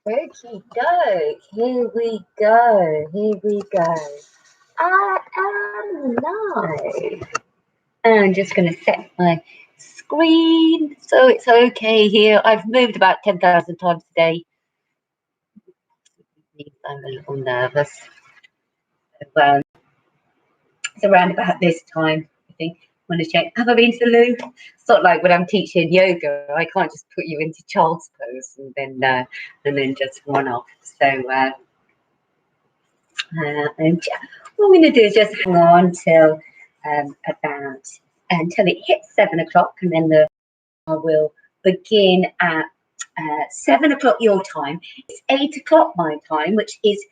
Okie doke. Here we go. Here we go. I am live. I'm just going to set my screen so it's okay here. I've moved about 10,000 times today. I'm a little nervous. Well, it's around about this time, I think. I want to check. Have I been to the loo? It's not like when I'm teaching yoga. I can't just put you into child's pose and then just run off. So and what I'm going to do is just hang on till about until it hits 7 o'clock, and then I will begin at 7 o'clock your time. It's 8 o'clock my time, which is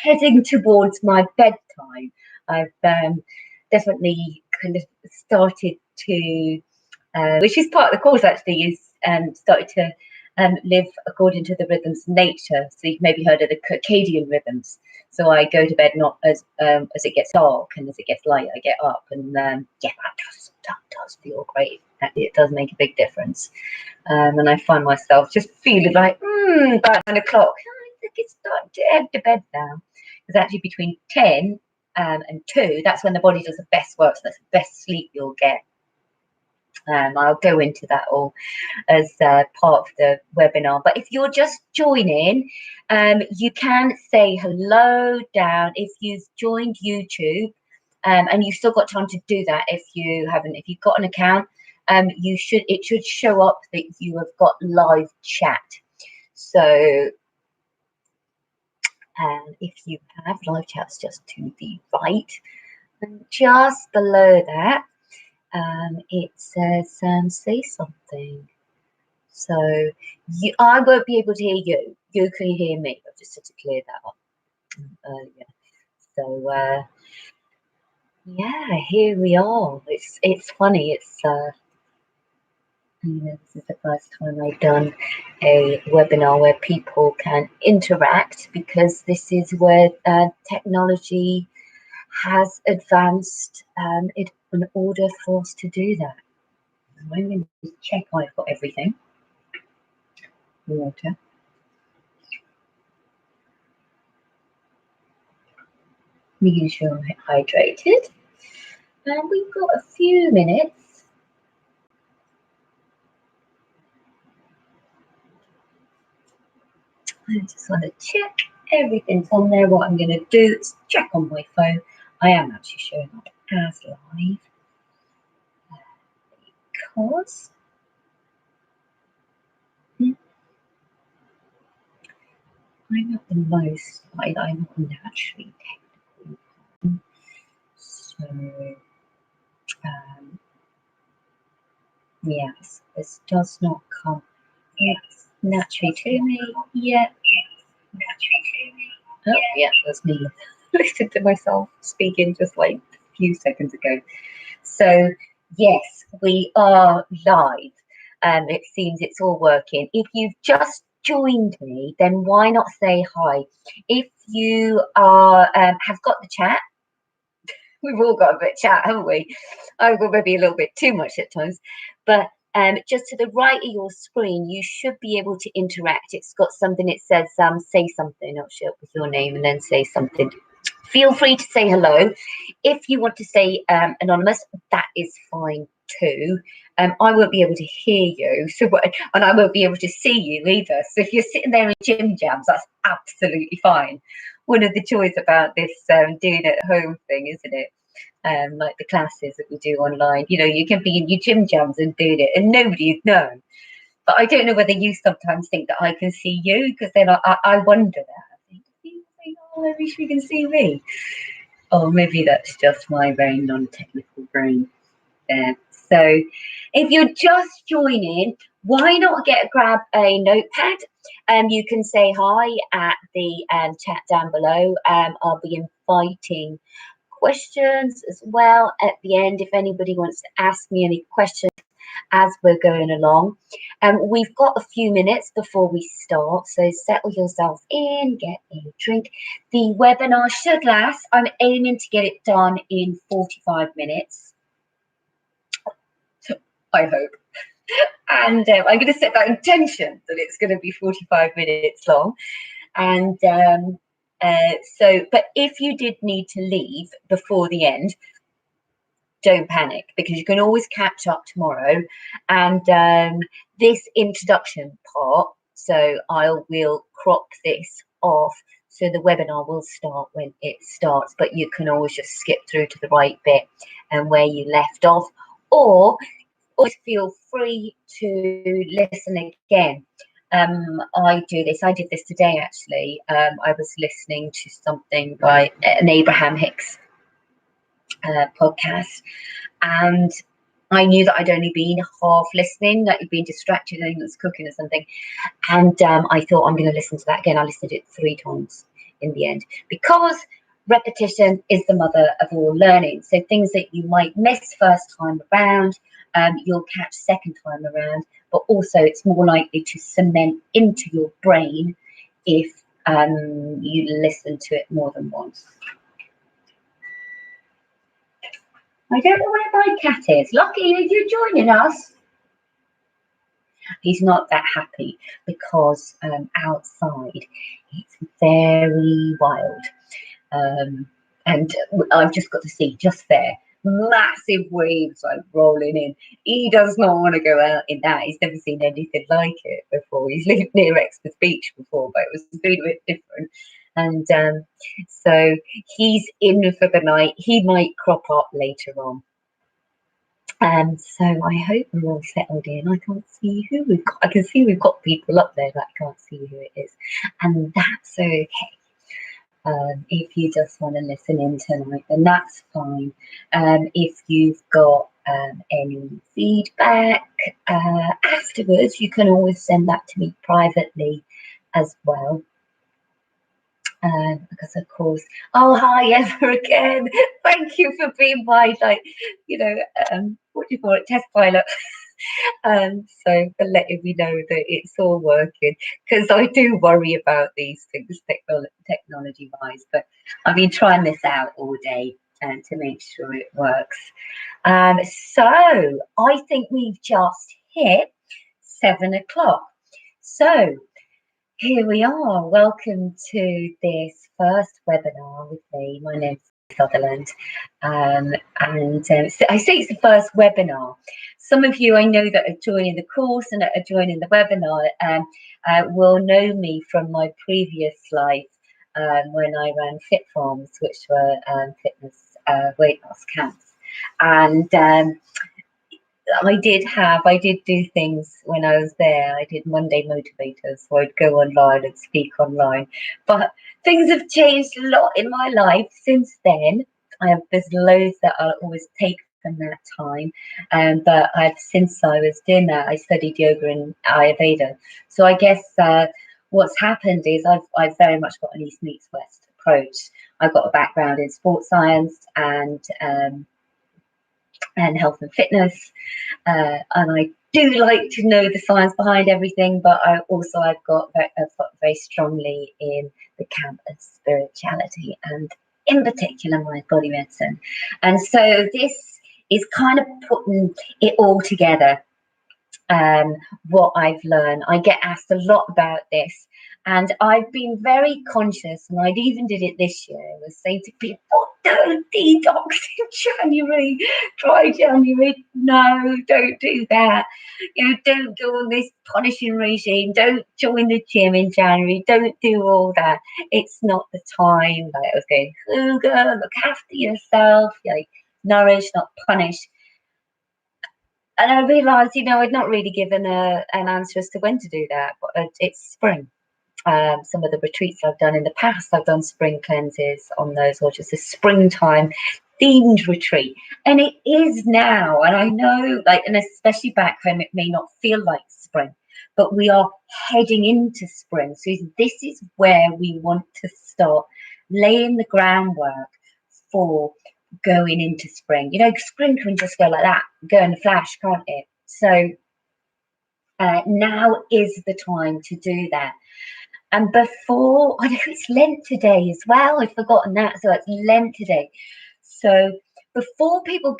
heading towards my bedtime. I've definitely kind of started to, which is part of the course actually, is started to live according to the rhythms of nature. So you've maybe heard of the circadian rhythms. So I go to bed not as it gets dark, and as it gets light, I get up, and yeah, that does feel great. It does make a big difference. And I find myself just feeling like about 9 o'clock. I think it's time to head to bed now. Because actually between 10 and 2, that's when the body does the best work. So that's the best sleep you'll get. I'll go into that all as part of the webinar. But if you're just joining, you can say hello down if you've joined YouTube, and you've still got time to do that if you haven't. If you've got an account, it should show up that you have got live chat. So if you have live chats, just to the right, and just below that, it says say something. So I won't be able to hear you. You can hear me. I've just had to clear that up earlier. So yeah, here we are. It's funny. It's this is the first time I've done a webinar where people can interact, because this is where technology has advanced in order for us to do that. I'm going to check I've got everything. Water. Making sure I'm hydrated. And we've got a few minutes. I just want to check everything's on there. What I'm going to do is check on my phone. I am actually showing up as live. Because I'm not the most, I'm not naturally technical. So, yes, this does not come naturally to me yet. Oh, yeah, that's me. Listened to myself speaking just like a few seconds ago. So, yes, we are live. It seems it's all working. If you've just joined me, then why not say hi? If you are have got the chat, we've all got a bit of chat, haven't we? I've got maybe a little bit too much at times, but just to the right of your screen, you should be able to interact. It's got something, it says say something. I'll show up with your name and then say something. Feel free to say hello. If you want to say anonymous, that is fine too. I won't be able to hear you, and I won't be able to see you either. So if you're sitting there in gym jams, that's absolutely fine. One of the joys about this doing at home thing, isn't it? Like the classes that we do online, you can be in your gym jams and doing it, and nobody's known. But I don't know whether you sometimes think that I can see you, because then I wonder that. I think, oh, maybe she can see me. Or maybe that's just my very non-technical brain there. So if you're just joining, why not grab a notepad? You can say hi at the chat down below. I'll be inviting questions as well at the end if anybody wants to ask me any questions as we're going along. We've got a few minutes before we start, so settle yourself in, get a drink. The webinar should last, I'm aiming to get it done in 45 minutes. I hope. And I'm going to set that intention that it's going to be 45 minutes long. And but if you did need to leave before the end, don't panic, because you can always catch up tomorrow. And this introduction part, so I will crop this off, so the webinar will start when it starts, but you can always just skip through to the right bit and where you left off, or always feel free to listen again. I did this today actually. I was listening to something by an Abraham Hicks podcast, and I knew that I'd only been half listening, that you'd been distracted, I think it was cooking or something. And I thought, I'm going to listen to that again. I listened to it 3 times in the end, because repetition is the mother of all learning. So things that you might miss first time around, you'll catch second time around, but also it's more likely to cement into your brain if you listen to it more than once. I don't know where my cat is. Lucky, are you joining us? He's not that happy because outside it's very wild. And I've just got to see, just there, massive waves like rolling in. He does not want to go out in that. He's never seen anything like it before. He's lived near Exmouth Beach before, but it was a bit different. And so he's in for the night. He might crop up later on. So I hope we're all settled in. I can't see who we've got. I can see we've got people up there, but I can't see who it is. And that's okay. If you just want to listen in tonight, then that's fine. If you've got any feedback afterwards, you can always send that to me privately as well. Because of course, oh hi Emma again. Thank you for being my, like, you know, what do you call it, test pilot. So for letting me know that it's all working, because I do worry about these things technology wise, but I've been trying this out all day to make sure it works. So I think we've just hit 7 o'clock. So here we are. Welcome to this first webinar with me. My name's Sutherland, and so I say it's the first webinar. Some of you I know that are joining the course and that are joining the webinar will know me from my previous life when I ran Fit Farms, which were fitness weight loss camps. And I did do things when I was there. I did Monday Motivators, so I'd go online and speak online. But things have changed a lot in my life since then. There's loads that I'll always take from that time. But since I was doing that, I studied yoga and Ayurveda. So I guess what's happened is I've very much got an East meets West approach. I've got a background in sports science and health and fitness, and I do like to know the science behind everything, but I've got very strongly in the camp of spirituality, and in particular my body medicine. And so this is kind of putting it all together, what I've learned. I get asked a lot about this, and I've been very conscious, and I even did it this year, was saying to people, don't detox in January, try January, no, don't do that, you know, don't go on this punishing regime, don't join the gym in January, don't do all that, it's not the time. Like I was going, Hugo, look after yourself, like nourish, not punish. And I realised, you know, I'd not really given an answer as to when to do that, but it's spring. Some of the retreats I've done in the past, I've done spring cleanses on those, or just a springtime themed retreat. And it is now, and I know, like, and especially back home, it may not feel like spring, but we are heading into spring. So this is where we want to start laying the groundwork for going into spring. You know, spring can just go like that, go in a flash, can't it? So now is the time to do that. And before, I know it's Lent today as well, I've forgotten that, so it's Lent today. So before people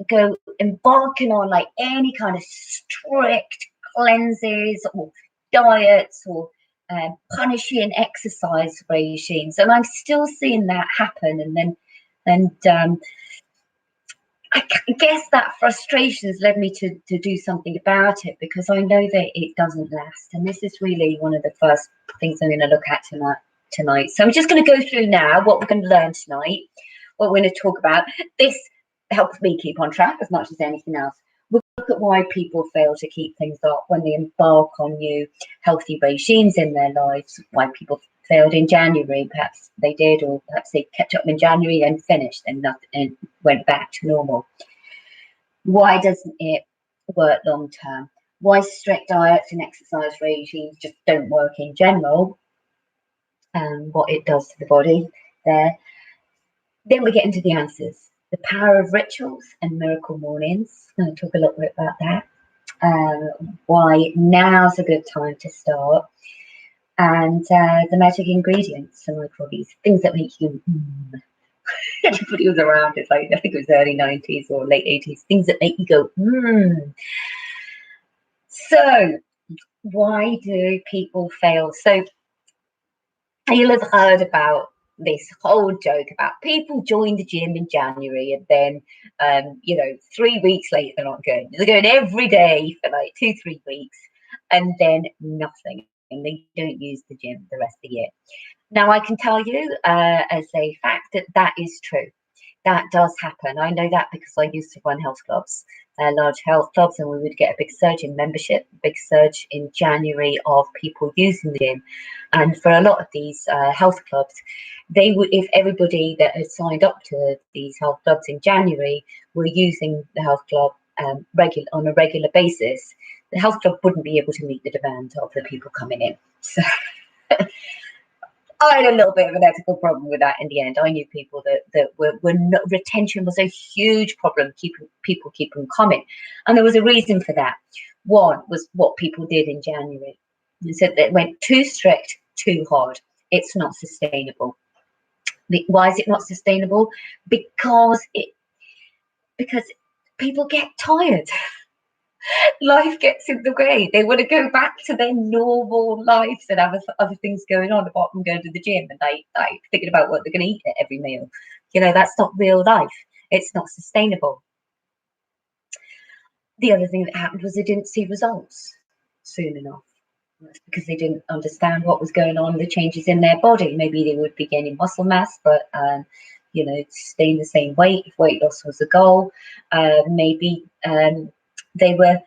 go embarking on like any kind of strict cleanses or diets or punishing exercise regimes, and I'm still seeing that happen. And I guess that frustration has led me to do something about it, because I know that it doesn't last. And this is really one of the first things I'm going to look at tonight. So I'm just going to go through now what we're going to learn tonight, what we're going to talk about. This helps me keep on track as much as anything else. We'll look at why people fail to keep things up when they embark on new healthy regimes in their lives, why people failed in January, perhaps they did, or perhaps they kept up in January and finished and nothing and went back to normal. Why doesn't it work long term? Why strict diets and exercise regimes just don't work in general, and what it does to the body there. Then we get into the answers. The power of rituals and miracle mornings. I'm going to talk a little bit about that. Why now's a good time to start. And the magic ingredients, and I call these things that make you everybody was around, it's like, I think it was early 90s or late 80s, things that make you go So why do people fail? So you'll have heard about this whole joke about people join the gym in January and then 3 weeks later they're not going. They're going every day for like 2-3 weeks and then nothing, and they don't use the gym the rest of the year. Now, I can tell you as a fact that is true. That does happen. I know that because I used to run health clubs, large health clubs, and we would get a big surge in membership, big surge in January of people using the gym. And for a lot of these health clubs, they would, if everybody that had signed up to these health clubs in January were using the health club on a regular basis, the health club wouldn't be able to meet the demand of the people coming in. So I had a little bit of an ethical problem with that in the end. I knew people that were not, retention was a huge problem, keeping coming. And there was a reason for that. One was what people did in January. They said they went too strict, too hard. It's not sustainable. Why is it not sustainable? Because people get tired. Life gets in the way. They want to go back to their normal lives and have other things going on apart from going to the gym and like thinking about what they're going to eat at every meal. That's not real life. It's not sustainable. The other thing that happened was they didn't see results soon enough. That's because they didn't understand what was going on, the changes in their body. Maybe they would be gaining muscle mass, but staying the same weight if weight loss was the goal. Maybe they were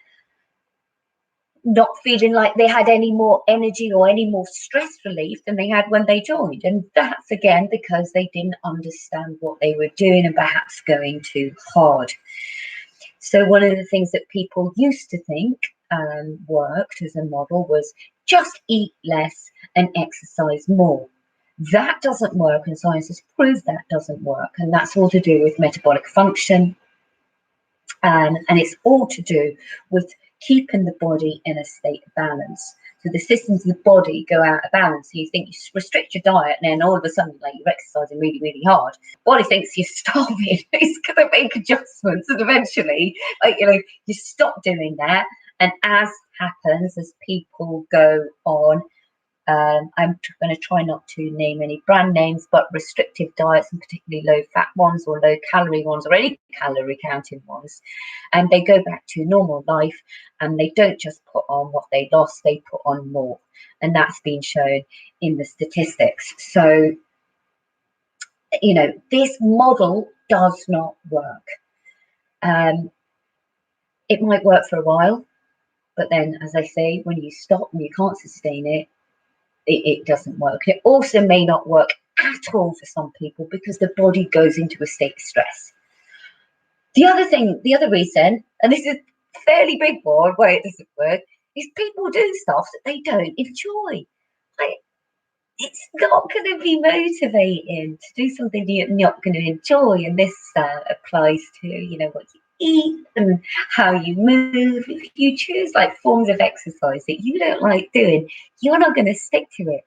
not feeling like they had any more energy or any more stress relief than they had when they joined. And that's again because they didn't understand what they were doing and perhaps going too hard. So one of the things that people used to think worked as a model was just eat less and exercise more. That doesn't work, and science has proved that doesn't work. And that's all to do with metabolic function. And it's all to do with keeping the body in a state of balance. So the systems of the body go out of balance. So you think you restrict your diet, and then all of a sudden, like, you're exercising really, really hard. Body thinks you're starving. It's going to make adjustments, and eventually, you stop doing that. And as happens, as people go on, I'm going to try not to name any brand names, but restrictive diets, and particularly low-fat ones or low-calorie ones or any calorie-counting ones, and they go back to normal life, and they don't just put on what they lost, they put on more. And that's been shown in the statistics. So, this model does not work. It might work for a while, but then, as I say, when you stop and you can't sustain it, it doesn't work. It also may not work at all for some people because the body goes into a state of stress. The other reason, and this is a fairly big one why it doesn't work, is people do stuff that they don't enjoy. It's not going to be motivating to do something you're not going to enjoy, and this applies to what you eat and how you move. If you choose like forms of exercise that you don't like doing, you're not going to stick to it.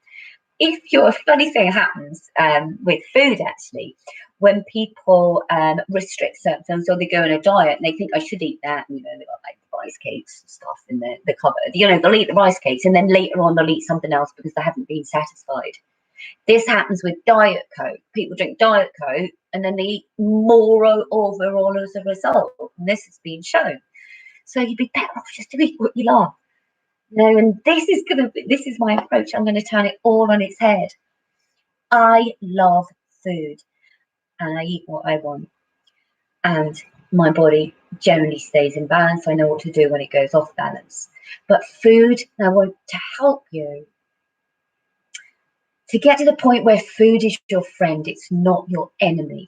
if your funny thing happens with food, actually, when people restrict certain things, or they go on a diet and they think I should eat that, and, you know, they've got like rice cakes and stuff in the cupboard, you know, they'll eat the rice cakes and then later on they'll eat something else because they haven't been satisfied. This happens with Diet Coke. People drink Diet Coke and then they eat more overall as a result. And this has been shown. So you'd be better off just to eat what you love. You know, and this is my approach. I'm going to turn it all on its head. I love food and I eat what I want. And my body generally stays in balance. I know what to do when it goes off balance. But food, I want to help you to get to the point where food is your friend, it's not your enemy.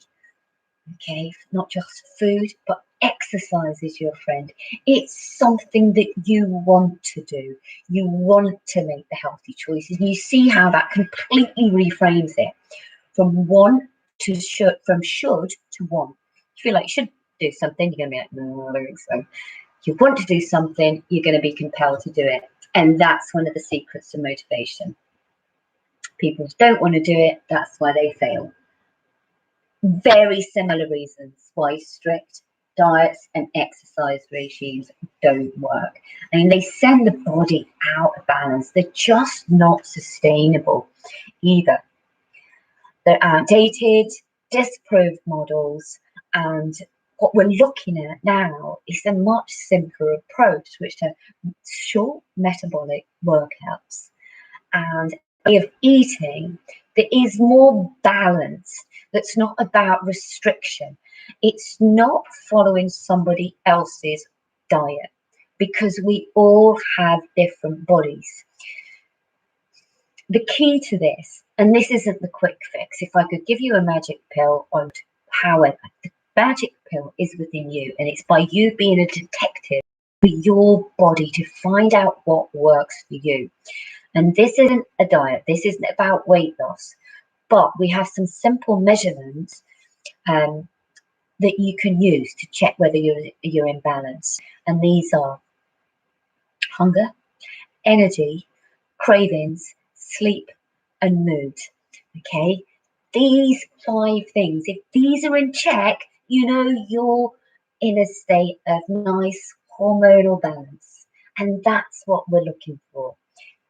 Okay, not just food, but exercise is your friend. It's something that you want to do. You want to make the healthy choices. And you see how that completely reframes it from should to want. You feel like you should do something, you're going to be like, no, I don't think so. You want to do something, you're going to be compelled to do it. And that's one of the secrets to motivation. People don't want to do it, that's why they fail. Very similar reasons why strict diets and exercise regimes don't work. I mean, they send the body out of balance. They're just not sustainable either. They're outdated, disproved models, and what we're looking at now is a much simpler approach, which are short metabolic workouts and a way of eating that is more balanced, that's not about restriction. It's not following somebody else's diet, because we all have different bodies. The key to this, and this isn't the quick fix, if I could give you a magic pill, however, the magic pill is within you, and it's by you being a detective for your body to find out what works for you. And this isn't a diet, this isn't about weight loss, but we have some simple measurements that you can use to check whether you're in balance. And these are hunger, energy, cravings, sleep, and mood. Okay, these 5 things, if these are in check, you know you're in a state of nice hormonal balance. And that's what we're looking for.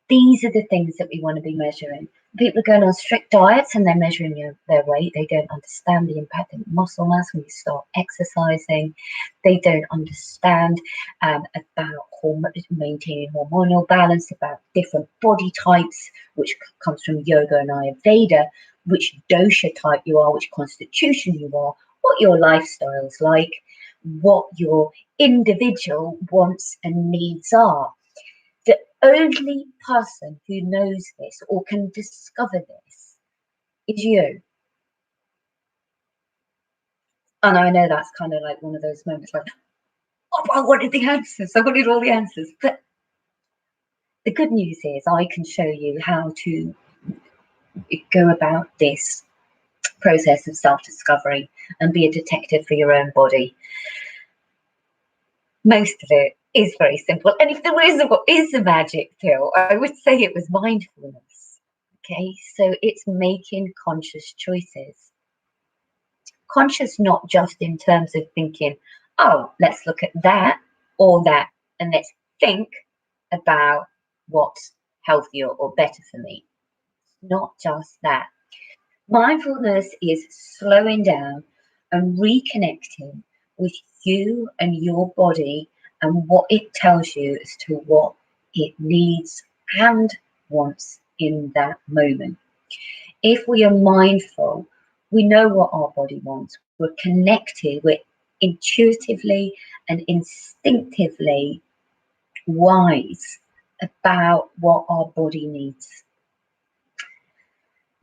These are the things that we want to be measuring. People are going on strict diets and they're measuring their weight. They don't understand the impact of muscle mass when you start exercising. They don't understand about maintaining hormonal balance, about different body types, which comes from yoga and Ayurveda, which dosha type you are, which constitution you are, what your lifestyle's like, what your individual wants and needs are. The only person who knows this or can discover this is you. And I know that's kind of like one of those moments like, oh, I wanted the answers. I wanted all the answers. But the good news is I can show you how to go about this process of self-discovery and be a detective for your own body. Most of it is very simple. And if there is a magic pill, I would say it was mindfulness. Okay, so it's making conscious choices. Conscious not just in terms of thinking, oh, let's look at that or that, and let's think about what's healthier or better for me. Not just that. Mindfulness is slowing down and reconnecting with you and your body and what it tells you as to what it needs and wants in that moment. If we are mindful, we know what our body wants. We're connected, we're intuitively and instinctively wise about what our body needs.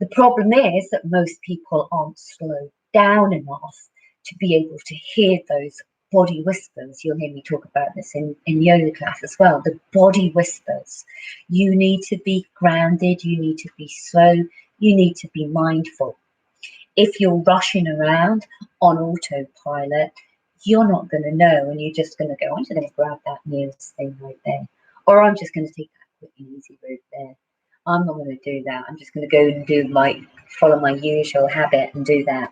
The problem is that most people aren't slowed down enough to be able to hear those body whispers. You'll hear me talk about this in yoga class as well. The body whispers. You need to be grounded, you need to be slow, you need to be mindful. If you're rushing around on autopilot, you're not going to know, and you're just going to go, I'm just going to grab that nearest thing right there, or I'm just going to take that quick and easy route there. I'm not going to do that. I'm just going to go and follow my usual habit and do that.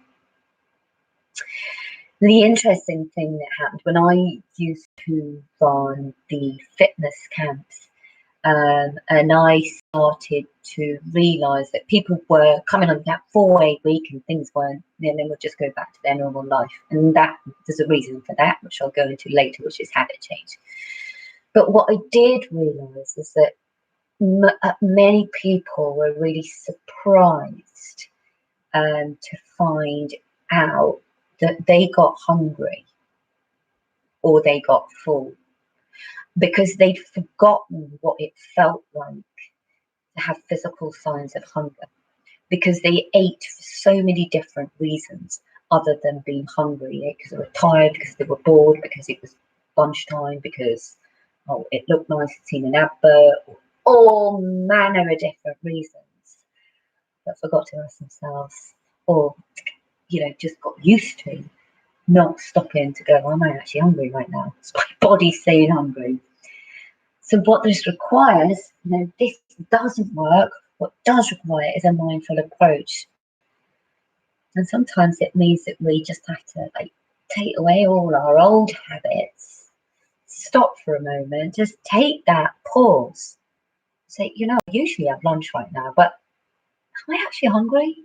The interesting thing that happened when I used to run the fitness camps, and I started to realise that people were coming on that 4-day week and things weren't, then they would just go back to their normal life. And that there's a reason for that, which I'll go into later, which is habit change. But what I did realise is that many people were really surprised to find out that they got hungry or they got full because they'd forgotten what it felt like to have physical signs of hunger, because they ate for so many different reasons other than being hungry, because they were tired, because they were bored, because it was lunchtime, because it looked nice to see an advert, or all manner of different reasons, but forgot to ask themselves, or just got used to not stopping to go, am I actually hungry right now? It's my body saying hungry. So what this requires, this doesn't work. What does require is a mindful approach. And sometimes it means that we just have to take away all our old habits, stop for a moment, just take that pause. Say, I usually have lunch right now, but am I actually hungry?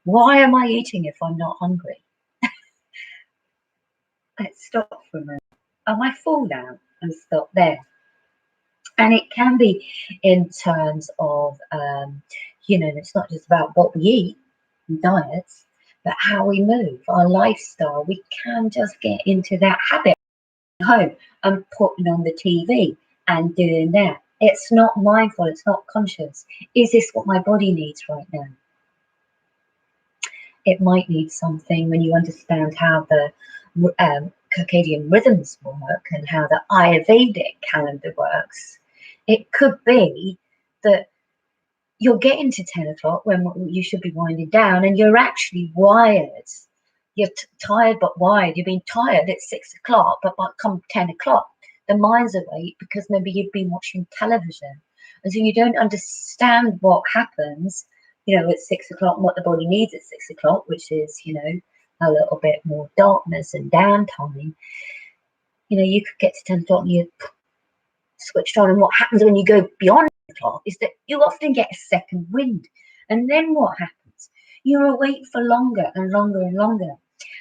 Why am I eating if I'm not hungry? Let's stop for a moment. Am I full now? And stop there. And it can be in terms of, it's not just about what we eat and diets, but how we move, our lifestyle. We can just get into that habit at home and putting on the TV and doing that. It's not mindful, it's not conscious. Is this what my body needs right now? It might need something when you understand how the circadian rhythms work and how the Ayurvedic calendar works. It could be that you're getting to 10 o'clock when you should be winding down, and you're actually wired. You're tired but wired. You've been tired at 6 o'clock, but come 10 o'clock, the mind's awake because maybe you've been watching television. And so you don't understand what happens at 6 o'clock and what the body needs at 6 o'clock, which is, a little bit more darkness and downtime. You could get to 10 o'clock and you're switched on. And what happens when you go beyond 10 o'clock is that you often get a second wind. And then what happens? You're awake for longer and longer and longer.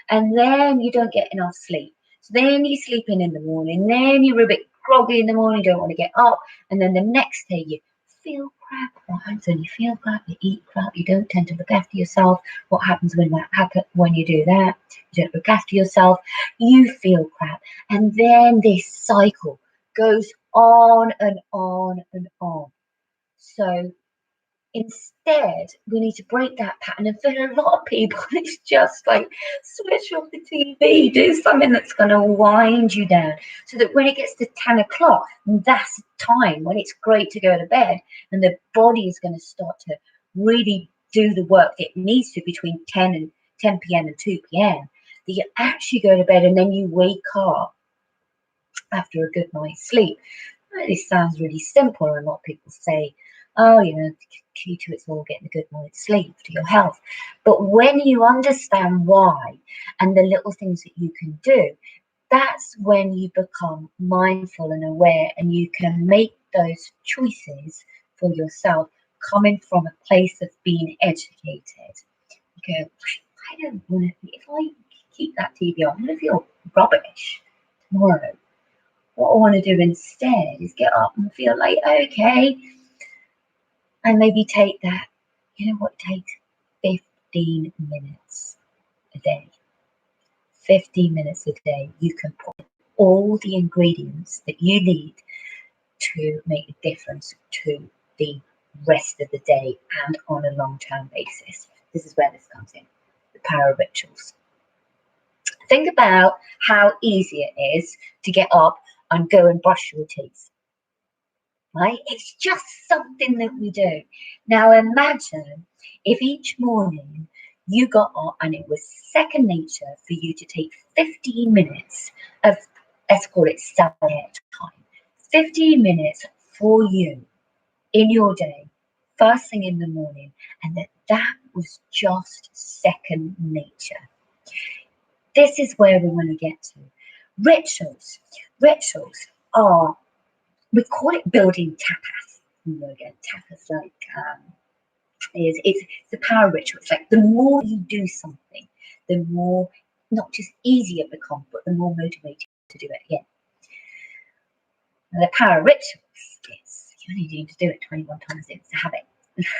And then you don't get enough sleep. So then you're sleeping in the morning. Then you're a bit groggy in the morning, don't want to get up. And then the next day you feel crap. What happens when you feel crap? You eat crap. You don't tend to look after yourself. What happens when that happens? When you do that, you don't look after yourself. You feel crap, and then this cycle goes on and on and on. So instead, we need to break that pattern. And for a lot of people, it's just switch off the TV, do something that's going to wind you down, so that when it gets to 10 o'clock, that's time when it's great to go to bed, and the body is going to start to really do the work that it needs to between 10 p.m. and 2 p.m. that you actually go to bed, and then you wake up after a good night's sleep. This sounds really simple, and a lot of people say, the key to it's all getting a good night's sleep to your health. But when you understand why and the little things that you can do, that's when you become mindful and aware, and you can make those choices for yourself coming from a place of being educated. You go, I don't want to, if I keep that TV on, I'm going to feel rubbish tomorrow. What I want to do instead is get up and feel like, okay, and maybe take that, it takes 15 minutes a day. 15 minutes a day, you can put all the ingredients that you need to make a difference to the rest of the day and on a long-term basis. This is where this comes in, the power of rituals. Think about how easy it is to get up and go and brush your teeth. Right? It's just something that we do. Now imagine if each morning you got up and it was second nature for you to take 15 minutes of, let's call it self-care time. 15 minutes for you in your day, first thing in the morning, and that was just second nature. This is where we want to get to. Rituals. Rituals are, we call it building tapas. Again, tapas it's the power ritual. It's like the more you do something, the more not just easier it becomes, but the more motivated to do it again. And the power rituals is you only need to do it 21 times. It's a habit.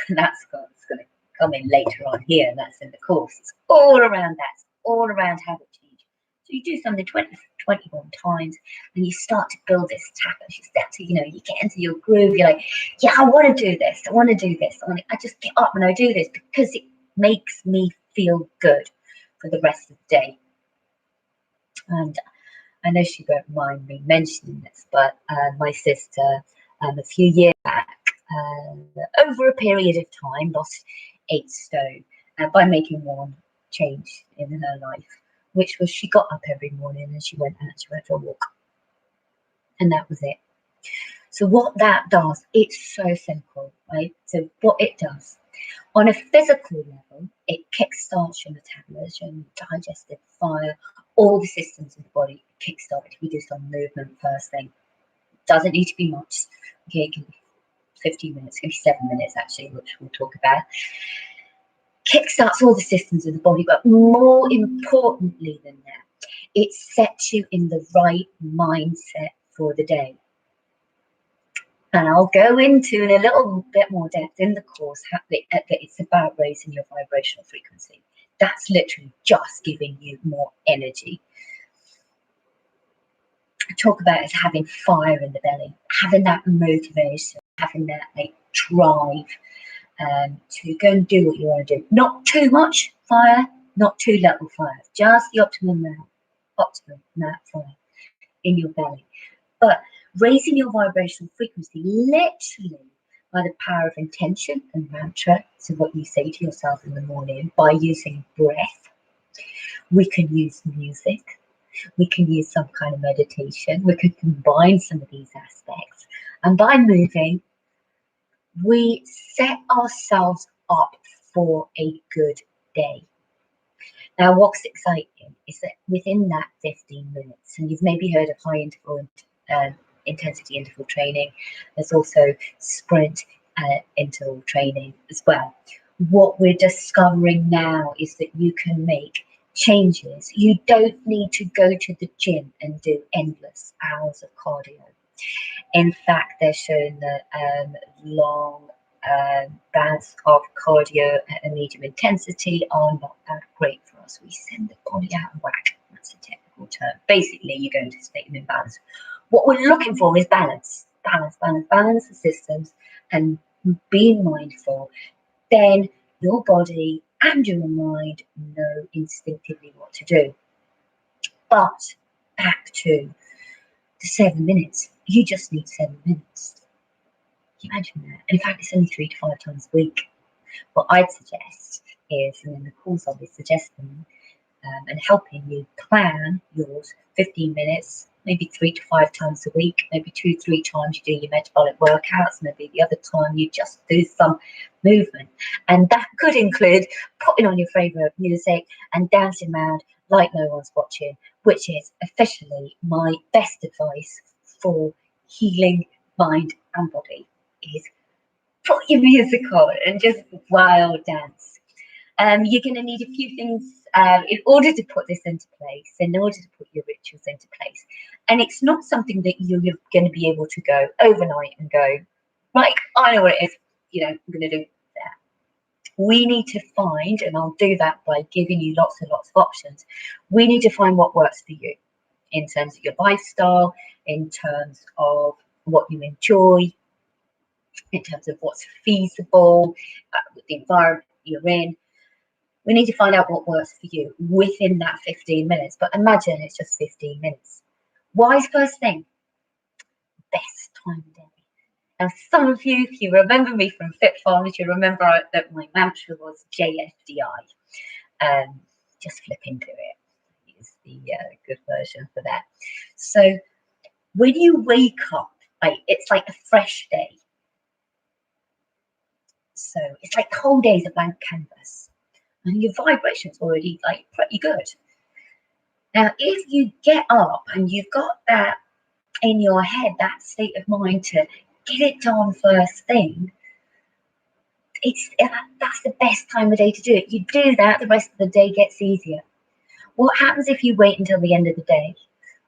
That's what's going to come in later on here. That's in the course. It's all around that. It's all around habit change. So you do something 21 times and you start to build this tapas. You start to, you get into your groove. You're like, yeah, I want to do this. I want to do this. I just get up and I do this because it makes me feel good for the rest of the day. And I know she won't mind me mentioning this, but my sister, a few years back, over a period of time, lost 8 stone by making one change in her life, which was she got up every morning and she went for a walk. And that was it. So what that does, it's so simple, right? So what it does, on a physical level, it kickstarts your metabolism, digestive, fire, all the systems in the body kickstarted. We do some movement first thing. Doesn't need to be much. Okay, it can be 15 minutes, it can be 7 minutes actually, which we'll talk about. Kickstarts all the systems in the body, but more importantly than that, it sets you in the right mindset for the day. And I'll go into in a little bit more depth in the course that it's about raising your vibrational frequency. That's literally just giving you more energy. I talk about it as having fire in the belly, having that motivation, having that drive to go and do what you want to do. Not too much fire, not too little fire, just the optimum amount fire in your belly. But raising your vibrational frequency literally by the power of intention and mantra, so what you say to yourself in the morning, by using breath. We can use music, we can use some kind of meditation, we can combine some of these aspects, and by moving we set ourselves up for a good day. Now what's exciting is that within that 15 minutes, and you've maybe heard of high intensity interval training, there's also sprint interval training as well. What we're discovering now is that you can make changes. You don't need to go to the gym and do endless hours of cardio. In fact, they're showing that long bouts of cardio at a medium intensity are not that great for us. We send the body out of whack. That's a technical term. Basically, you go into a state of imbalance. What we're looking for is balance the systems and being mindful. Then your body and your mind know instinctively what to do. But back to the 7 minutes, you just need 7 minutes. Can you imagine that? And in fact, it's only 3 to 5 times a week. What I'd suggest is, and in the course I'll be suggesting and helping you plan yours 15 minutes, maybe 3 to 5 times a week, maybe 2-3 times you do your metabolic workouts, maybe the other time you just do some movement. And that could include putting on your favourite music and dancing around like no one's watching, which is officially my best advice for healing mind and body, is put your music on and just wild dance. You're going to need a few things in order to put this into place, in order to put your rituals into place. And it's not something that you're going to be able to go overnight and go, right, I know what it is, I'm going to do that. We need to find, and I'll do that by giving you lots and lots of options, we need to find what works for you in terms of your lifestyle, in terms of what you enjoy, in terms of what's feasible, with the environment you're in. We need to find out what works for you within that 15 minutes. But imagine it's just 15 minutes. Why is first thing? Best time of day. Now, some of you, if you remember me from Fit Farmers, you remember that my mantra was JFDI. Just flip into it is the good version for that. So when you wake up, it's like a fresh day. So it's like the whole day's a blank canvas, and your vibration's already like pretty good. Now, if you get up and you've got that in your head, that state of mind to get it done first thing, that's the best time of day to do it. You do that, the rest of the day gets easier. What happens if you wait until the end of the day?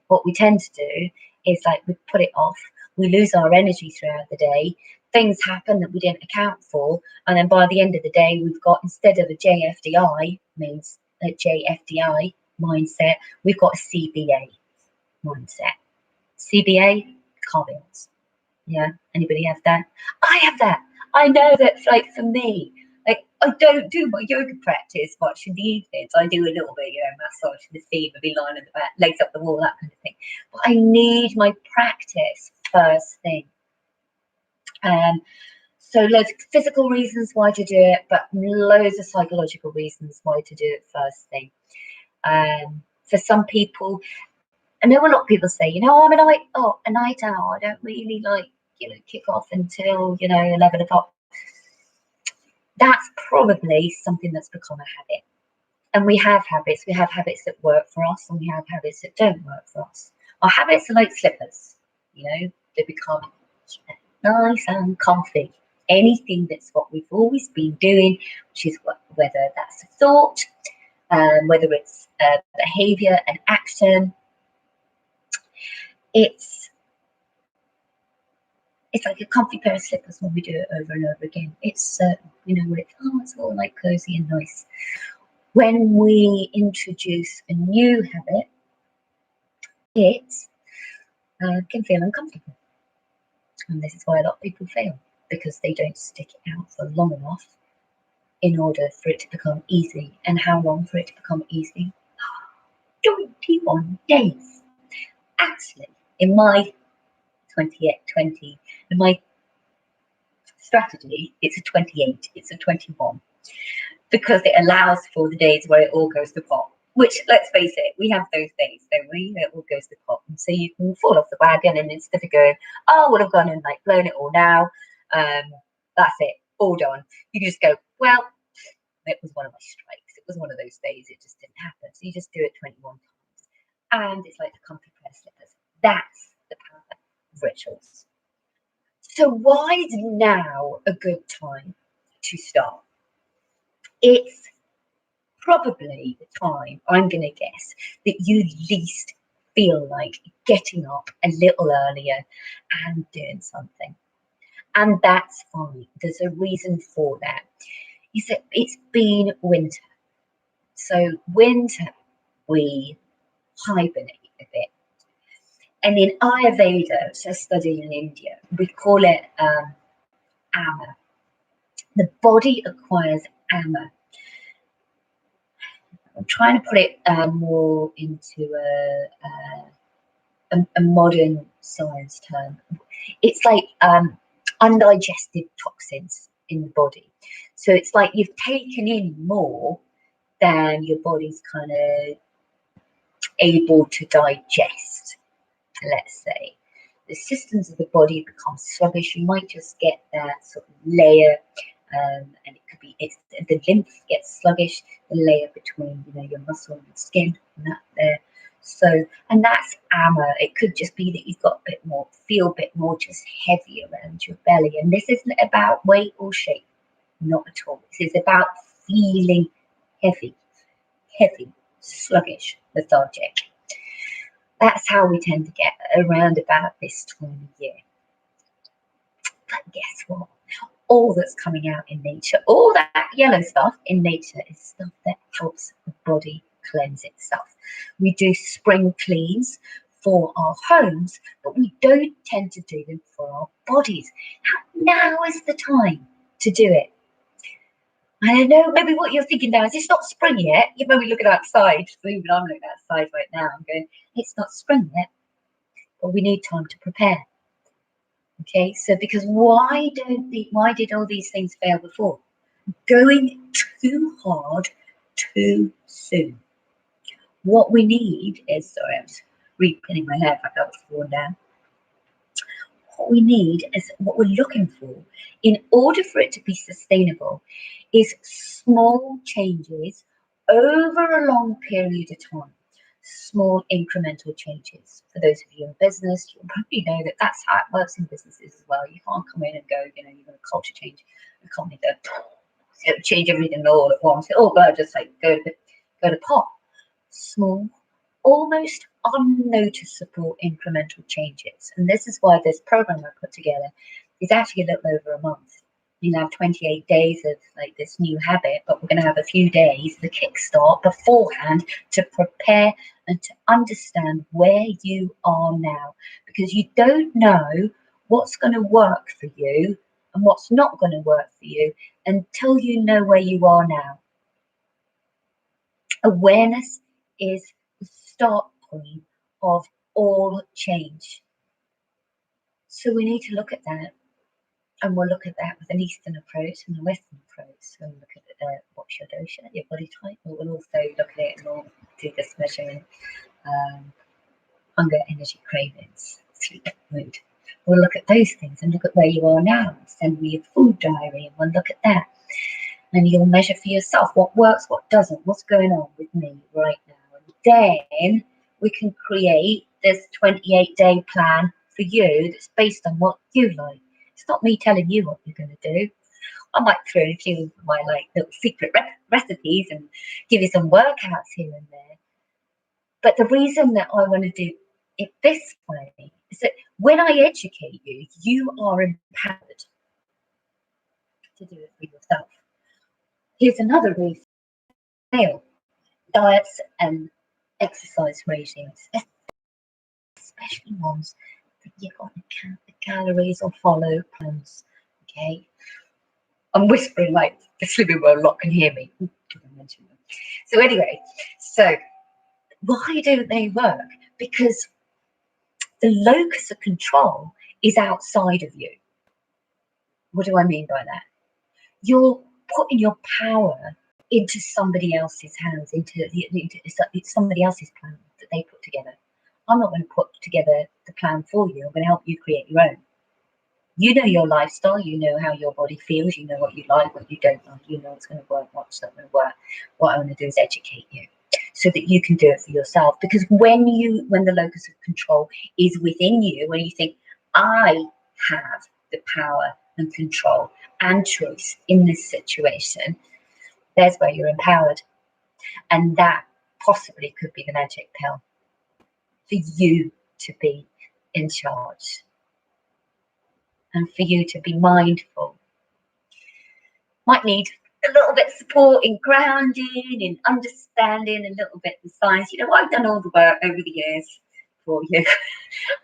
What we tend to do is like we put it off, we lose our energy throughout the day, things happen that we didn't account for, and then by the end of the day, we've got, instead of a JFDI, means a JFDI mindset, we've got a CBA mindset. CBA, cartwheels. Yeah, anybody have that? I have that. I know that, like, for me, like, I don't do my yoga practice much in the evenings. I do a little bit, massage the feet, maybe lying on the back, legs up the wall, that kind of thing. But I need my practice first thing. So loads of physical reasons why to do it, but loads of psychological reasons why to do it first thing. For some people, I know a lot of people say, I'm a night owl. I don't really like, kick off until, 11 o'clock. That's probably something that's become a habit. And we have habits. We have habits that work for us, and we have habits that don't work for us. Our habits are like slippers, they become nice and comfy. Anything that's what we've always been doing, which is whether that's a thought, whether it's a behavior, an action, it's like a comfy pair of slippers when we do it over and over again. It's certain, it's all like cozy and nice. When we introduce a new habit, it can feel uncomfortable. And this is why a lot of people fail, because they don't stick it out for long enough in order for it to become easy. And how long for it to become easy? 21 days. Actually, in my 20, in my strategy, it's a 28, it's a 21, because it allows for the days where it all goes to pot. Which, let's face it, we have those days, don't we? It all goes to pot. And so you can fall off the wagon, and instead of going, I would have gone and like blown it all now, that's it, all done. You can just go, well, it was one of my strikes. It was one of those days, it just didn't happen. So you just do it 21 times. And it's like the comfy pair of slippers. That's the power of rituals. So why is now a good time to start? It's probably the time, I'm going to guess, that you least feel like getting up a little earlier and doing something. And that's fine. There's a reason for that. Is that it's been winter. So winter, we hibernate a bit. And in Ayurveda, which I studied in India, we call it ama. The body acquires ama. I'm trying to put it more into a modern science term. It's like undigested toxins in the body. So it's like you've taken in more than your body's kind of able to digest, let's say. The systems of the body become sluggish. You might just get that sort of layer, and it could be the lymph gets sluggish, the layer between your muscle and your skin, and that there. So, and that's ama. It could just be that you've got feel a bit more just heavy around your belly. And this isn't about weight or shape, not at all. This is about feeling heavy, sluggish, lethargic. That's how we tend to get around about this time of year. But guess what? All that's coming out in nature, all that yellow stuff in nature, is stuff that helps the body cleanse itself. We do spring cleans for our homes, but we don't tend to do them for our bodies. Now is the time to do it. I know maybe what you're thinking now is it's not spring yet. You may be looking outside. So even I'm looking outside right now. I'm going, it's not spring yet, but we need time to prepare. Okay, so because why did all these things fail before? Going too hard too soon. What we need is, sorry, I'm just repinning my hair back up, it's worn down. what we need, is what we're looking for in order for it to be sustainable, is small changes over a long period of time. Small incremental changes. For those of you in business, you'll probably know that that's how it works in businesses as well. You can't come in and go, you're going to culture change a company, go change everything all at once. Oh, but just like go to pot. Small, almost unnoticeable incremental changes. And this is why this program I put together is actually a little over a month. You have 28 days of like this new habit, but we're going to have a few days, the kickstart beforehand, to prepare and to understand where you are now, because you don't know what's going to work for you and what's not going to work for you until you know where you are now. Awareness is the start point of all change. So we need to look at that. And we'll look at that with an Eastern approach and a Western approach. So we'll look at what's your dosha, your body type. But we'll also look at it and we'll do this measurement, hunger, energy, cravings, sleep, mood. We'll look at those things and look at where you are now. Send me a food diary and we'll look at that. And you'll measure for yourself what works, what doesn't, what's going on with me right now. And then we can create this 28-day plan for you that's based on what you like. It's not me telling you what you're going to do. I might throw in a few of my little secret recipes and give you some workouts here and there. But the reason that I want to do it this way is that when I educate you, you are empowered to do it for yourself. Here's another reason: diets and exercise regimes, especially ones that you've got to count the calories or follow plans. Okay, I'm whispering like the Slimming World lot can hear me. So anyway, so why don't they work? Because the locus of control is outside of you. What do I mean by that? You're putting your power into somebody else's hands, into somebody else's plan that they put together. I'm not going to put together the plan for you. I'm going to help you create your own. You know your lifestyle, you know how your body feels, you know what you like, what you don't like, you know what's going to work, what's not going to work. What I want to do is educate you so that you can do it for yourself. Because when the locus of control is within you, when you think, I have the power and control and choice in this situation, there's where you're empowered. And that possibly could be the magic pill for you to be in charge and for you to be mindful. Might need a little bit of support in grounding, in understanding a little bit the science. You know, I've done all the work over the years for you.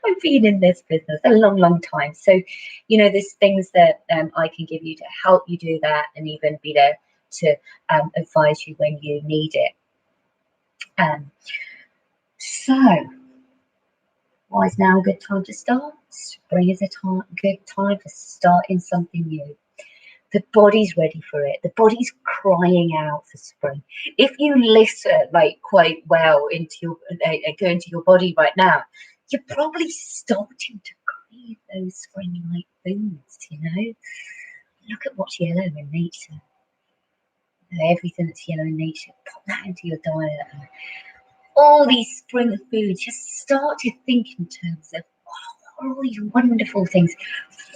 I've been in this business a long, long time. So, you know, there's things that I can give you to help you do that and even be there to advise you when you need it. So, why is now a good time to start? Spring is a good time for starting something new. The body's ready for it. The body's crying out for spring. If you listen like quite well into your go into your body right now, you're probably starting to crave those spring-like foods. You know, look at what's yellow in nature. Everything that's yellow in nature, put that into your diet. And all these spring foods, just start to think in terms of all these wonderful things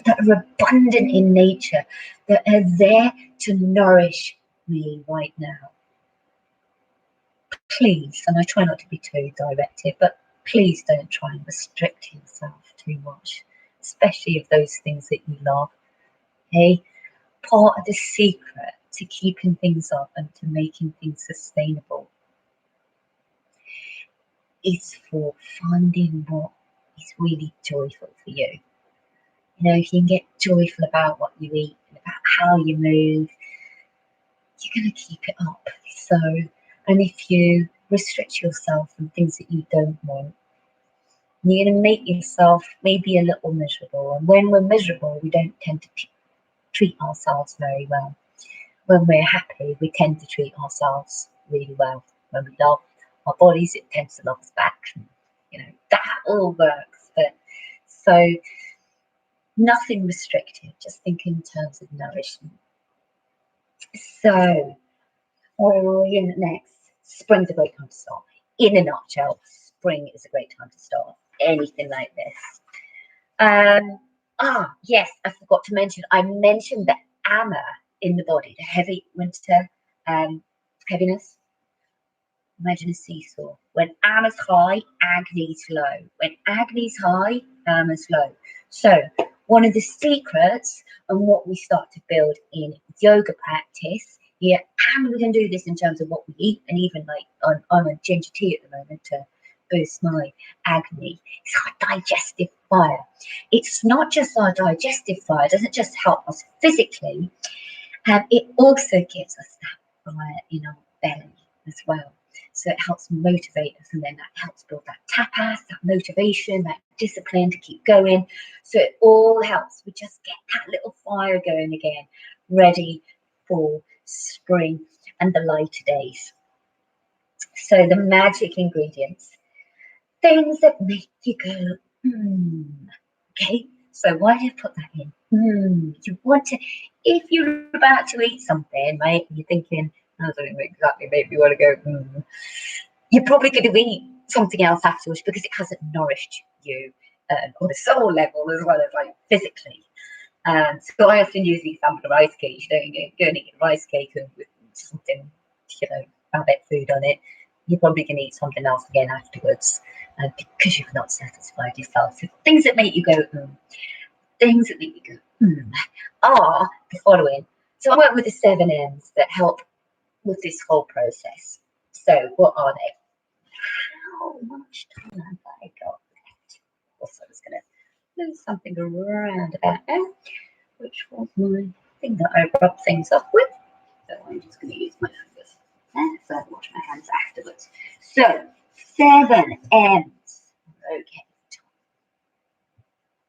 that are abundant in nature, that are there to nourish me right now. Please, and I try not to be too directive, but please don't try and restrict yourself too much, especially of those things that you love. Okay? Part of the secret to keeping things up and to making things sustainable is for finding what is really joyful for you. You know, if you can get joyful about what you eat and about how you move, you're going to keep it up. So, and if you restrict yourself from things that you don't want, you're going to make yourself maybe a little miserable. And when we're miserable, we don't tend to treat ourselves very well. When we're happy, we tend to treat ourselves really well. When we love our bodies, it tends to love us back. And, you know, that all works. But so Nothing restrictive, just think in terms of nourishment. So, where are we in next? Spring's a great time to start. In a nutshell, spring is a great time to start anything like this. Yes, I forgot to mention, I mentioned the AMA in the body, the heavy winter heaviness. Imagine a seesaw. When AMA's high, agni's low. When agni's high, AMA's low. So one of the secrets and what we start to build in yoga practice, yeah, and we can do this in terms of what we eat, and even like I'm on ginger tea at the moment to boost my agni. It's our digestive fire. It's not just our digestive fire, it doesn't just help us physically, it also gives us that fire in our belly as well. So it helps motivate us, and then that helps build that tapas, that motivation, that discipline to keep going. So it all helps. We just get that little fire going again, ready for spring and the lighter days. So the magic ingredients, things that make you go, okay? So why do you put that in? You want to, if you're about to eat something, right, and you're thinking, that doesn't exactly make me want to go, you're probably going to eat something else afterwards because it hasn't nourished you on a soul level as well as like physically. So I often use the example of rice cake. You know, you go and eat a rice cake with something, rabbit food on it. You're probably going to eat something else again afterwards because you've not satisfied yourself. So things that make you go, things that make you go, are the following. So I work with the 7 M's that help with this whole process. So what are they? How much time have I got left? Also, I was going to lose something around about now, which was my thing that I rub things off with. So I'm just going to use my fingers. So I'll wash my hands afterwards. So 7 M's. Okay.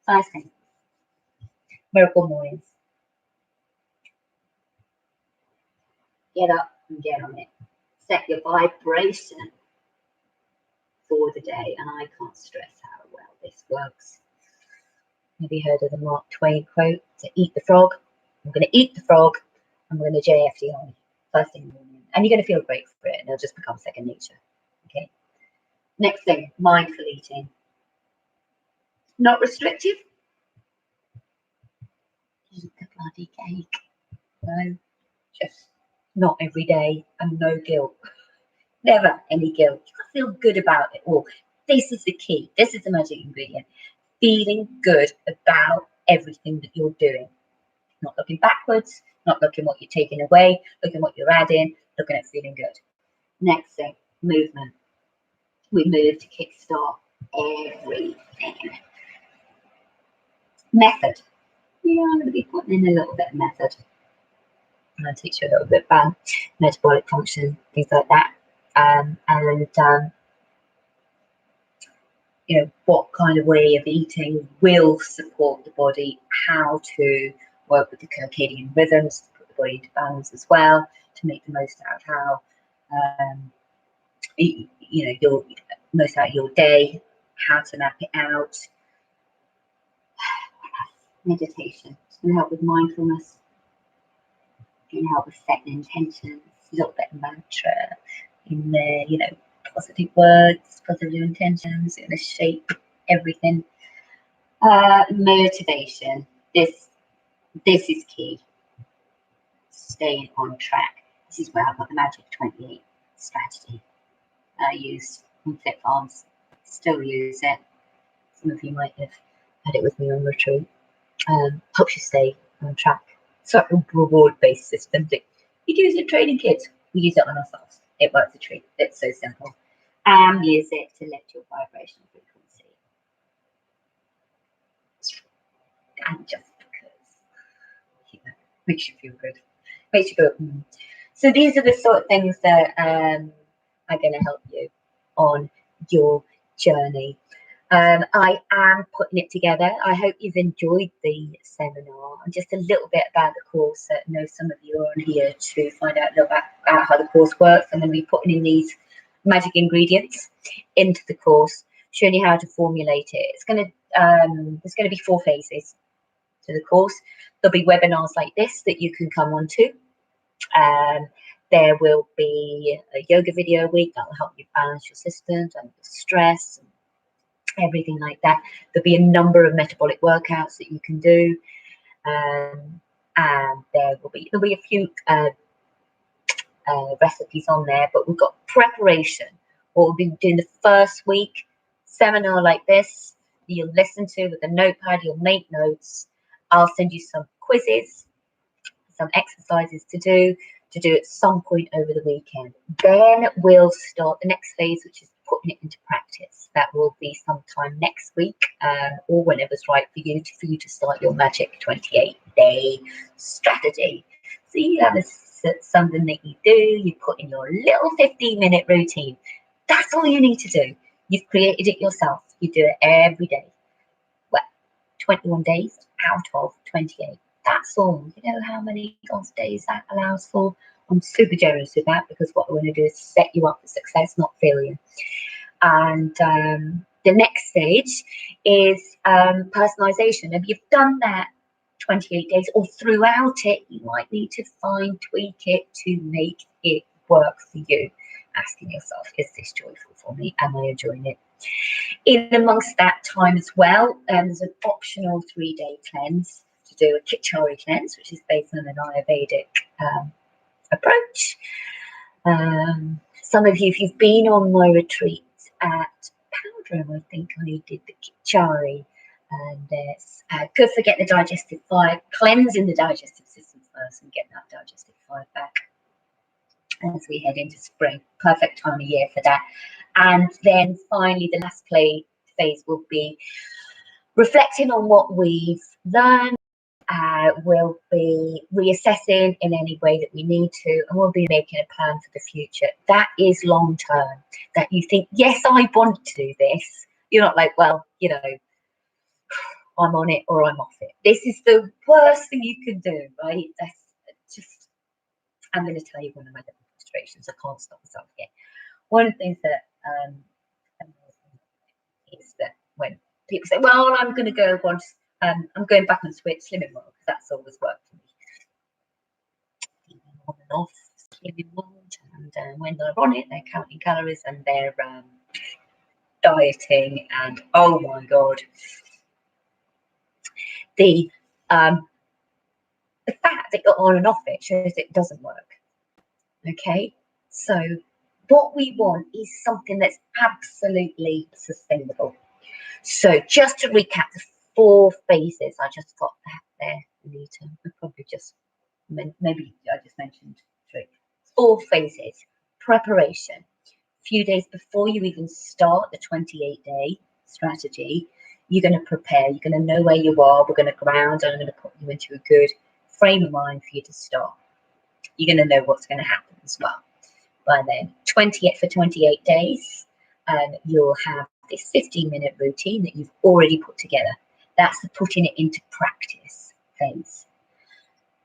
First thing, miracle mornings. Get up and get on it. Set your vibration for the day, and I can't stress how well this works. Have you heard of the Mark Twain quote, to eat the frog? I'm going to eat the frog, I'm going to JFD on first thing in the morning. And you're going to feel great for it, and it'll just become second nature. Okay. Next thing, mindful eating. Not restrictive. Eat the bloody cake. No, just not every day, and no guilt. Never any guilt. You feel good about it all. This is the key. This is the magic ingredient. Feeling good about everything that you're doing. Not looking backwards, not looking what you're taking away, looking what you're adding, looking at feeling good. Next thing, movement. We move to kickstart everything. Method. Yeah, I'm going to be putting in a little bit of method. I'll teach you a little bit about metabolic function, things like that. What kind of way of eating will support the body, how to work with the circadian rhythms, to put the body into balance as well, to make the most out of how your most out of your day, how to map it out. Meditation. It's going to help with mindfulness. It's going to help with setting intentions, a little bit of mantra in there, positive words, positive intentions. It's going to shape everything. Motivation. This is key. Staying on track. This is where I've got the Magic 28 strategy I use on Fit Farms. Still use it. Some of you might have had it with me on retreat. Helps you stay on track. Sort of reward-based system. You use it in training kids. We use it on ourselves. It works a treat. It's so simple. And use it to lift your vibration frequency. And just because, makes you feel good. Makes you go, So these are the sort of things that are going to help you on your journey. I am putting it together. I hope you've enjoyed the seminar and just a little bit about the course. I know some of you are on here to find out a little bit about how the course works. I'm going to be putting in these magic ingredients into the course, showing you how to formulate it. It's going to there's going to be 4 phases. to the course. There'll be webinars like this that you can come on to. There will be a yoga video a week that will help you balance your systems and stress and everything like that. There'll be a number of metabolic workouts that you can do, and there'll be a few recipes on there. But we've got preparation. What we'll be doing the first week seminar like this, you'll listen to with a notepad. You'll make notes. I'll send you some quizzes, some exercises to do at some point over the weekend. Then we'll start the next phase, which is putting it into practice. That will be sometime next week, or whenever's right for you to start your magic 28-day strategy. So you have something that you do, you put in your little 15-minute routine. That's all you need to do. You've created it yourself. You do it every day. Well, 21 days out of 28. That's all. You know how many God's days that allows for? I'm super generous with that, because what I want to do is set you up for success, not failure. And the next stage is personalization. If you've done that 28 days or throughout it, you might need to tweak it to make it work for you. Asking yourself, is this joyful for me? Am I enjoying it? In amongst that time as well, there's an optional 3-day cleanse to do a Kickstart cleanse, which is based on an Ayurvedic approach. Some of you, if you've been on my retreat at Powdrum, I think I did the Kickstart, and it's good for getting the digestive fire, cleansing the digestive system first and getting that digestive fire back as we head into spring. Perfect time of year for that. And then finally, the last phase will be reflecting on what we've learned. We'll be reassessing in any way that we need to, and we'll be making a plan for the future. That is long term. That you think, yes, I want to do this. You're not like, well, you know, I'm on it or I'm off it. This is the worst thing you can do, right? That's just, I'm going to tell you one of my demonstrations. I can't stop myself again. One of the things that is that when people say, well, I'm going to go once, I'm going back on Switch Slimming World, because that's always worked for me. On and off Slimming World, and when they're on it, they're counting calories and they're dieting, and oh my god, the fact that you're on and off it shows it doesn't work. Okay, so what we want is something that's absolutely sustainable. So just to recap the 4 phases, I just got that there, Anita. I probably just, maybe I just mentioned 3. 4 phases. Preparation. A few days before you even start the 28-day strategy, you're going to prepare. You're going to know where you are. We're going to ground, and I'm going to put you into a good frame of mind for you to start. You're going to know what's going to happen as well. By then, 28 days, you'll have this 15-minute routine that you've already put together. That's the putting it into practice phase.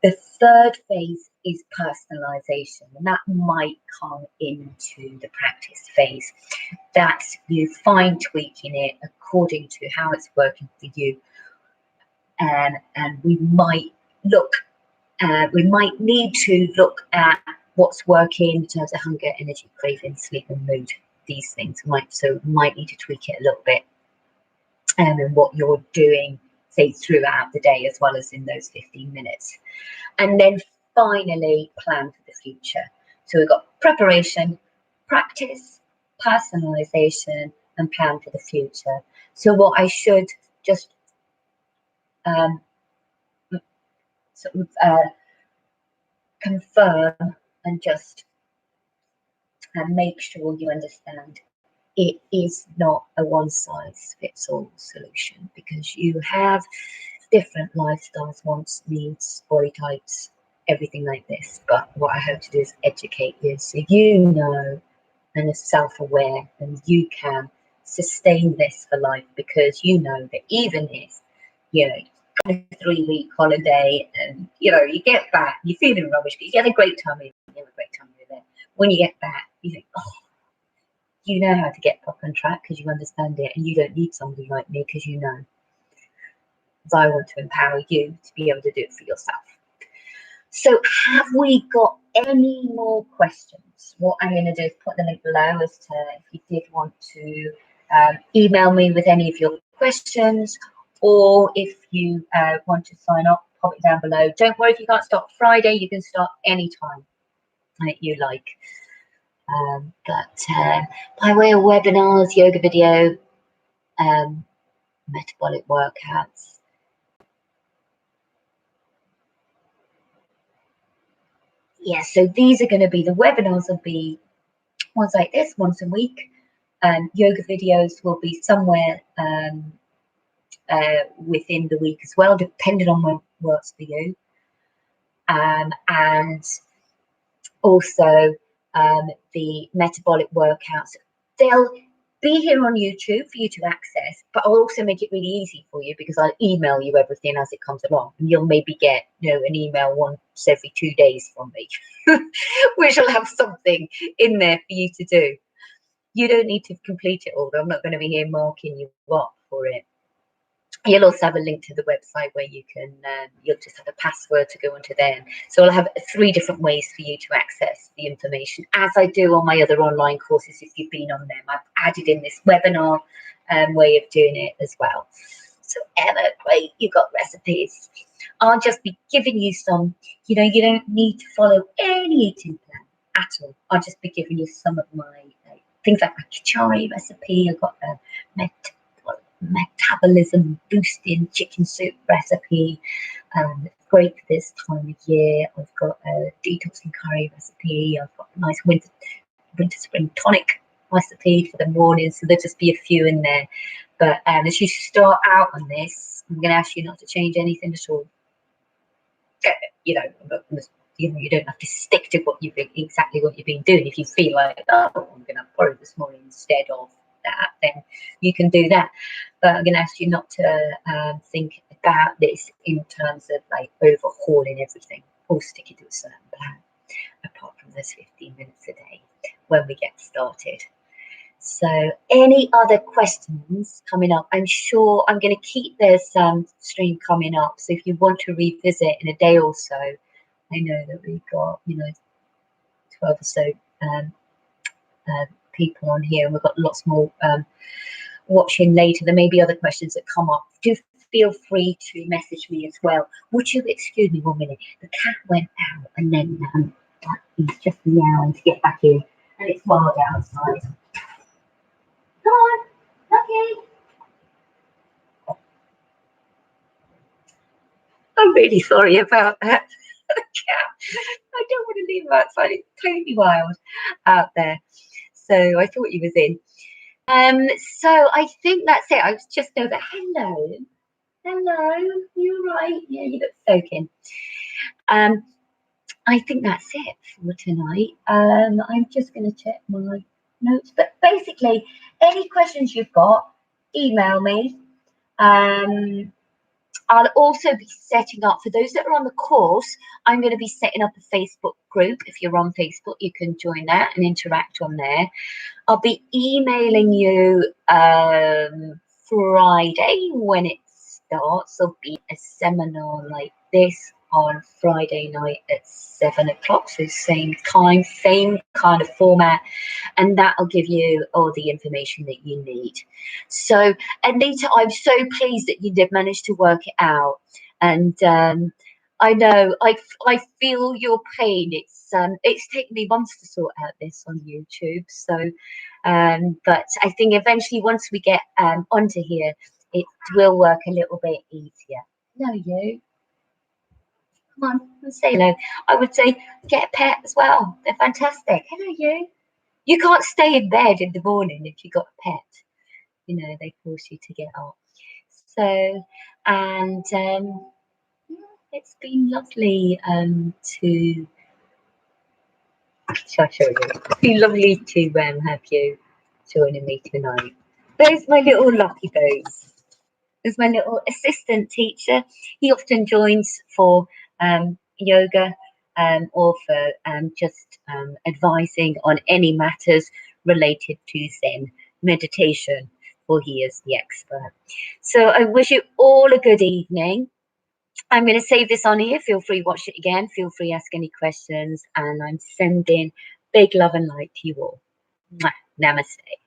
The 3rd phase is personalization, and that might come into the practice phase. That's you fine tweaking it according to how it's working for you. And we might need to look at what's working in terms of hunger, energy, craving, sleep and mood. These things might need to tweak it a little bit, and what you're doing, say, throughout the day as well as in those 15 minutes. And then finally, plan for the future. So we've got preparation, practice, personalization, and plan for the future. So what I should just confirm and just make sure you understand, it is not a one-size-fits-all solution, because you have different lifestyles, wants, needs, body types, everything like this. But what I hope to do is educate you so you know and are self-aware, and you can sustain this for life, because you know that even if, you know, a 3-week holiday and, you know, you get back, you're feeling rubbish, but you get a great time in, you have a great time there. When you get back, you think, oh, you know how to get back on track because you understand it, and you don't need somebody like me because you know. because I want to empower you to be able to do it for yourself. So have we got any more questions? What I'm going to do is put the link below as to if you did want to email me with any of your questions, or if you want to sign up, pop it down below. Don't worry if you can't start Friday, you can start anytime that you like. But by way of webinars, yoga video, metabolic workouts, yeah, so these are going to be, the webinars will be ones like this, once a week. Yoga videos will be somewhere within the week as well, depending on when works for you. And also the metabolic workouts, they'll be here on YouTube for you to access, but I'll also make it really easy for you because I'll email you everything as it comes along, and you'll maybe get, you know, an email once every 2 days from me, which will have something in there for you to do. You don't need to complete it all. I'm not going to be here marking you up for it. You'll also have a link to the website where you can, you'll just have a password to go onto there. So I'll have 3 different ways for you to access the information, as I do on my other online courses. If you've been on them, I've added in this webinar way of doing it as well. So Emma, great, you've got recipes. I'll just be giving you some, you know, you don't need to follow any eating plan at all. I'll just be giving you some of my things like my kichari recipe. I've got a metabolism boosting chicken soup recipe, great for this time of year. I've got a detoxing curry recipe. I've got a nice winter spring tonic recipe for the morning, so there'll just be a few in there. But as you start out on this, I'm going to ask you not to change anything at all. You know, I'm not going to, you know, you don't have to stick to what you've exactly what you've been doing. If you feel like, oh, I'm going to borrow this morning instead of that, then you can do that. But I'm going to ask you not to think about this in terms of like overhauling everything or sticking to a certain plan, apart from those 15 minutes a day when we get started. So any other questions coming up? I'm sure I'm going to keep this stream coming up. So if you want to revisit in a day or so, I know that we've got, you know, 12 or so people on here, and we've got lots more watching later. There may be other questions that come up. Do feel free to message me as well. Would you excuse me 1 minute? The cat went out and then he's just meowing to get back in, and it's wild outside. Come on, Lucky. I'm really sorry about that. I don't want to leave him outside. It's totally wild out there. So I thought he was in. So I think that's it. I was just over. Hello. Hello. You right? Yeah, you look soaking. I think that's it for tonight. I'm just going to check my notes. But basically, any questions you've got, email me. I'll also be setting up, for those that are on the course, I'm going to be setting up a Facebook group. If you're on Facebook, you can join that and interact on there. I'll be emailing you Friday when it starts. There'll be a seminar like this on Friday night at 7 o'clock. So same time, same kind of format. And that'll give you all the information that you need. So Anita, I'm so pleased that you did manage to work it out. And I know I feel your pain. It's taken me months to sort out this on YouTube. So, but I think eventually once we get onto here, it will work a little bit easier. No, you. Come on, say hello. I would say get a pet as well. They're fantastic. Hello, you. You can't stay in bed in the morning if you've got a pet. You know, they force you to get up. So, and it's been lovely to show you. It's been lovely to have you joining me tonight. There's my little Lucky Bones. There's my little assistant teacher. He often joins for yoga or for just advising on any matters related to Zen meditation. for he is the expert. So I wish you all a good evening. I'm going to save this on here. Feel free, watch it again. Feel free, ask any questions. And I'm sending big love and light to you all. Mwah. Namaste.